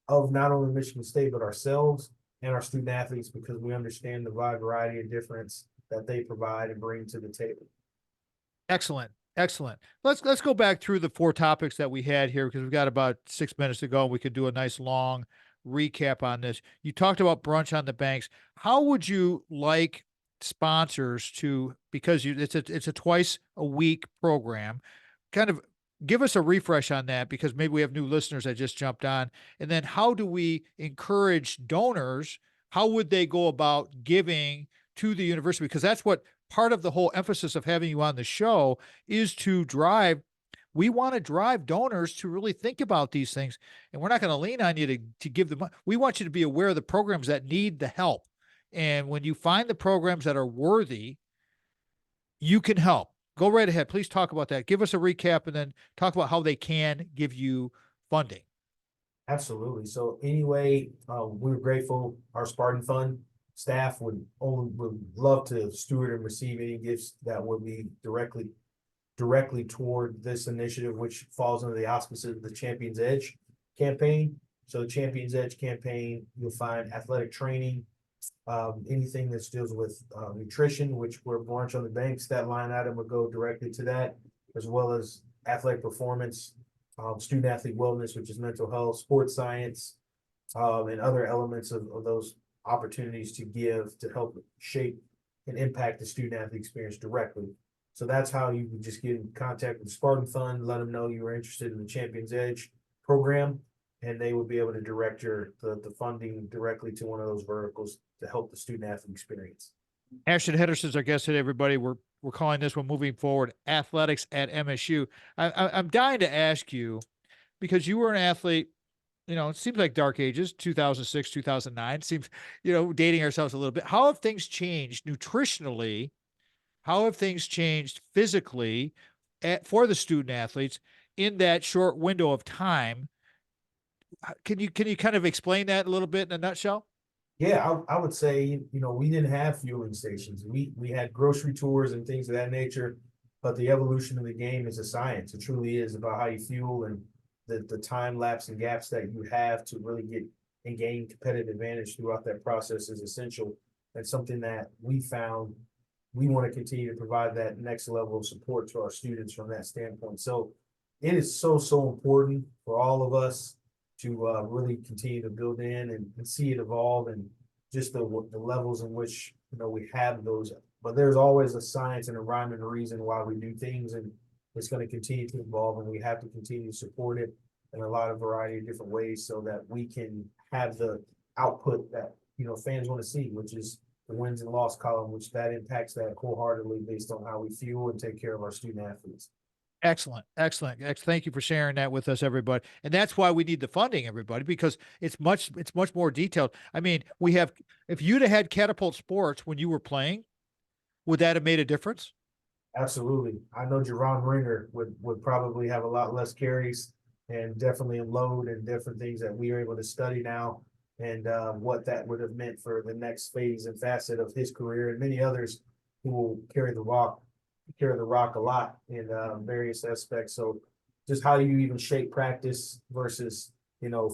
of not only Michigan State, but ourselves and our student athletes, because we understand the wide variety of difference that they provide and bring to the table. Excellent. Excellent. Let's go back through the 4 topics that we had here, because we've got about 6 minutes to go. We could do a nice long recap on this. You talked about Brunch on the Banks. How would you like sponsors to, because it's a twice a week program, kind of give us a refresh on that, because maybe we have new listeners that just jumped on. And then how do we encourage donors? How would they go about giving to the university? Because that's what part of the whole emphasis of having you on the show is, to drive. We want to drive donors to really think about these things, and we're not going to lean on you to give them. We want you to be aware of the programs that need the help. And when you find the programs that are worthy, you can help. Go right ahead. Please talk about that. Give us a recap and then talk about how they can give you funding. Absolutely. So anyway, we're grateful. Our Spartan Fund staff would love to steward and receive any gifts that would be directly toward this initiative, which falls under the auspices of the Champions Edge campaign. So the Champions Edge campaign, you'll find athletic training, Anything that deals with nutrition, which we're Brunch on the Banks, that line item would go directly to that, as well as athletic performance, student athlete wellness, which is mental health, sports science, and other elements of those opportunities to give to help shape and impact the student athlete experience directly. So that's how you would just get in contact with the Spartan Fund, let them know you were interested in the Champions Edge program, and they would be able to direct the funding directly to one of those verticals to help the student athlete experience. Ashton Henderson's our guest today, everybody. We're calling this one moving forward, athletics at MSU. I'm dying to ask you, because you were an athlete, it seems like dark ages, 2006, 2009, seems, dating ourselves a little bit. How have things changed nutritionally? How have things changed physically for the student athletes in that short window of time? Can you kind of explain that a little bit in a nutshell? Yeah, I would say, we didn't have fueling stations. We had grocery tours and things of that nature, but the evolution of the game is a science. It truly is about how you fuel and the time lapse and gaps that you have to really get and gain competitive advantage throughout that process is essential. And something that we found we want to continue to provide that next level of support to our students from that standpoint. So it is so important for all of us to really continue to build in and see it evolve, and just the levels in which we have those. But there's always a science and a rhyme and a reason why we do things, and it's going to continue to evolve, and we have to continue to support it in a lot of variety of different ways so that we can have the output that fans want to see, which is the wins and loss column, which that impacts that wholeheartedly based on how we fuel and take care of our student athletes. Excellent. Thank you for sharing that with us, everybody. And that's why we need the funding, everybody, because it's much more detailed. I mean, if you'd have had Catapult Sports when you were playing, would that have made a difference? Absolutely. I know Jerron Ringer would probably have a lot less carries and definitely a load and different things that we are able to study now, and what that would have meant for the next phase and facet of his career, and many others who will carry the rock a lot in various aspects. So just how do you even shape practice versus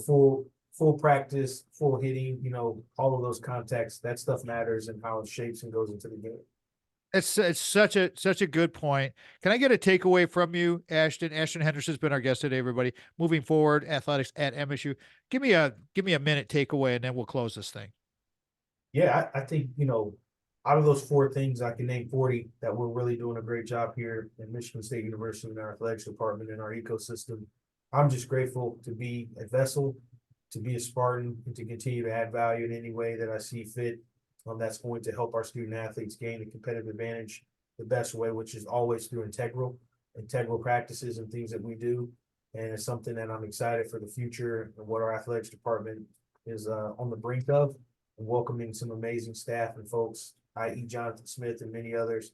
full practice, full hitting, all of those contexts, that stuff matters, and how it shapes and goes into the game. It's such a good point. Can I get a takeaway from you, Ashton? Ashton Henderson's been our guest today, everybody. Moving forward, athletics at MSU. Give me a minute takeaway, and then we'll close this thing. Yeah, I think out of those 4 things, I can name 40 that we're really doing a great job here in Michigan State University in our athletics department and our ecosystem. I'm just grateful to be a vessel, to be a Spartan, and to continue to add value in any way that I see fit. That's going to help our student athletes gain a competitive advantage the best way, which is always through integral practices and things that we do. And it's something that I'm excited for the future and what our athletics department is on the brink of, and welcoming some amazing staff and folks, i.e. Jonathan Smith and many others,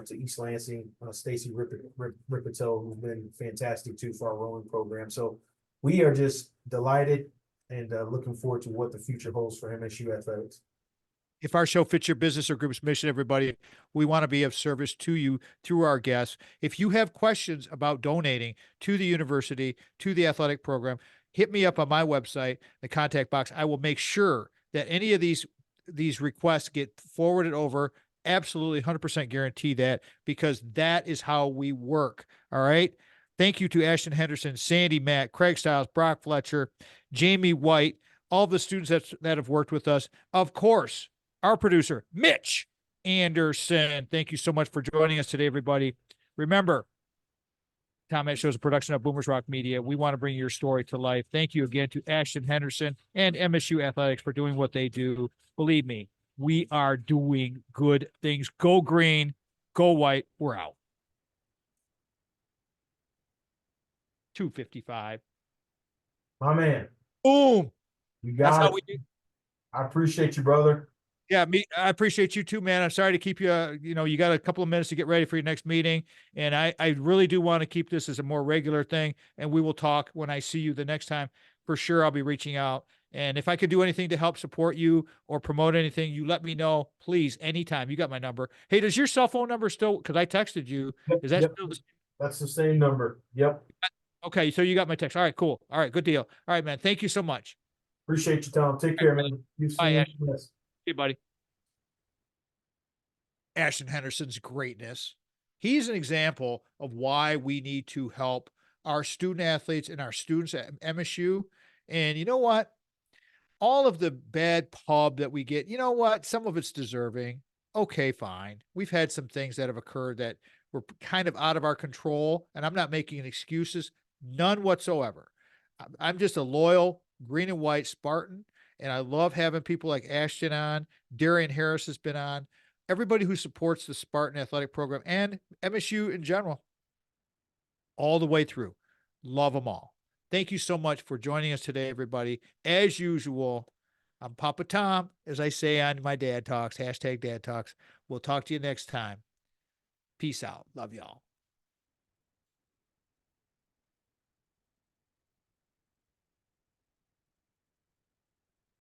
to East Lansing, Stacy Rippetell, who's been fantastic too for our rowing program. So we are just delighted and looking forward to what the future holds for MSU athletics. If our show fits your business or group's mission, everybody, we want to be of service to you through our guests. If you have questions about donating to the university, to the athletic program, hit me up on my website, the contact box. I will make sure that any of these requests get forwarded over. Absolutely 100% guarantee that, because that is how we work. All right. Thank you to Ashton Henderson, Sandy Matt, Craig Stiles, Brock Fletcher, Jamie White, all the students that have worked with us. Of course, our producer, Mitch Anderson. Thank you so much for joining us today, everybody. Remember, Tom Matt Show is a production of Boomers Rock Media. We want to bring your story to life. Thank you again to Ashton Henderson and MSU Athletics for doing what they do. Believe me, we are doing good things. Go green, go white. We're out. 2:55. My man. Boom. You got That's it. how we do. I appreciate you, brother. Yeah, I appreciate you too, man. I'm sorry to keep you, you got a couple of minutes to get ready for your next meeting. And I really do want to keep this as a more regular thing. And we will talk when I see you the next time. For sure, I'll be reaching out. And if I could do anything to help support you or promote anything, you let me know, please, anytime. You got my number. Hey, does your cell phone number still, because I texted you, is that Yep. still the same? That's the same number. Yep. Okay, so you got my text. All right, cool. All right, good deal. All right, man. Thank you so much. Appreciate you, Tom. Take care, man. Bye, Ash. Yes. Hey, buddy. Ashton Henderson's greatness. He's an example of why we need to help our student athletes and our students at MSU. And you know what? All of the bad pub that we get, you know what? Some of it's deserving. Okay, fine. We've had some things that have occurred that were kind of out of our control, and I'm not making excuses, none whatsoever. I'm just a loyal green and white Spartan, and I love having people like Ashton on. Darian Harris has been on. Everybody who supports the Spartan athletic program and MSU in general, all the way through. Love them all. Thank you so much for joining us today, everybody. As usual, I'm Papa Tom, as I say on my Dad Talks, #Dad Talks. We'll talk to you next time. Peace out. Love y'all.